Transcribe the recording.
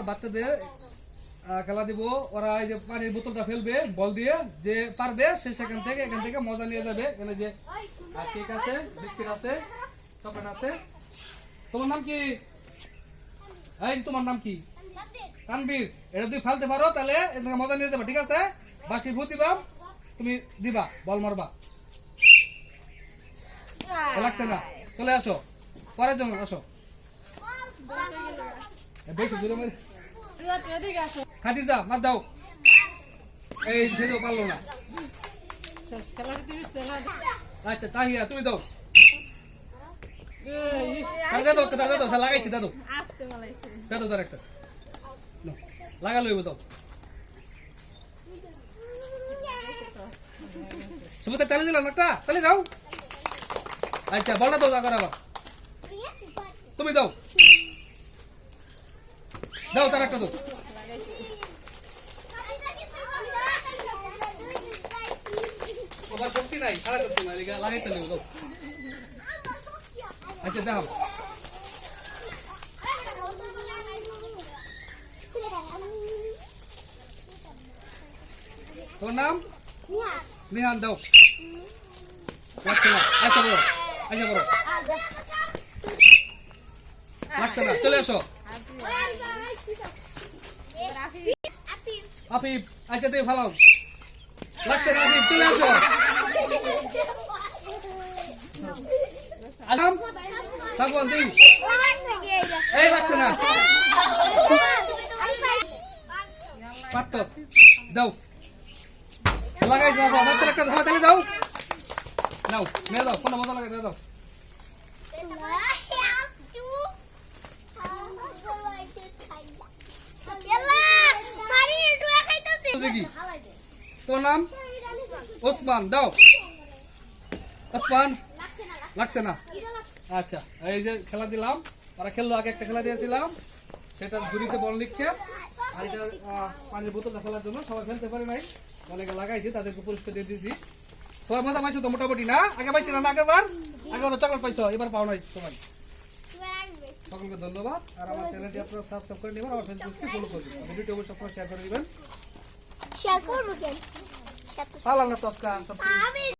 বাচ্চাদের খেলা দিব, ওরা এই যে পানির বোতলটা ফেলবে বল দিয়ে, যে পারবে সে এখান থেকে মজা নিয়ে যাবে। এখানে যে কেক আছে, বিস্কিট আছে, চকলেট আছে। তোমার নাম কি? এই তোমার নাম কি? তানবীর। এটা তুই ফালতে পারো তাহলে মজা নিয়ে যাবে, ঠিক আছে? বাসি ভূত দিবা, তুমি দিবা, বল মারবা। লাগছে না, চলে আসো পরের জন্য, আসো। বেশি দূরে মারি খাদিজা, মার দাও। এই ছেলেও পারলো না। আচ্ছা তাহিয়া, তুমি দাও। দাদা লাগাইছি, দাদু দাদু তার একটা লাগালো দাও। সুবিধা তালে দিলাম একটা, তালে দাও। আচ্ছা বলটা দাও, আবার তুমি দাও, দাও তার একটা দাও। শক্তি নাই, খারাপ করতে লাগাইতে নেব, দাও। আচ্ছা দাও। তোর নাম? নিহান, দাও। লাগছে না, আচ্ছা বড়, আচ্ছা বড় লাগছে না, চলে আসো। আফিফ, আচ্ছা তুই ফালাও। লাগছে না আফিফ, চলে আসো। আলম সাবন দিন, এই লাগছে না। পাত্র দাও, লাগাই দাও, বাচ্চা একটা ধাওয়া তাহলে দাও। নাও মেয়ে দাও, কোনো মজা লাগে দাও। তোর নাম? ওসমান, দাও। ওসমান, লাগছে না। আচ্ছা এই যে খেলা দিলাম, ওরা খেললো, আগে একটা খেলা দিয়েছিলাম, সেটা ঝুড়িতে বল লিখছে, আর এটা পানির বোতলটা খেলার জন্য সবাই ফেলতে পারে নাই, অনেকে লাগাইছি, তাদেরকে পুরস্কার দিয়ে দিয়েছি। সবাই মজা পাইছো তো মোটামুটি? না আগে পাইছিল না, আগের বার চকলেট পাইছো, এবার পাও নাই সবাই। সকলকে ধন্যবাদ। আর আমার চ্যানেলটি আপনারা সাবস্ক্রাইব করে নেবেন, আমার ফেসবুককে ফলো করবেন, ভিডিওটি অবশ্যই আপনারা শেয়ার করে দিবেন। শেয়ার করব কেন? পালাম না তো আজকে।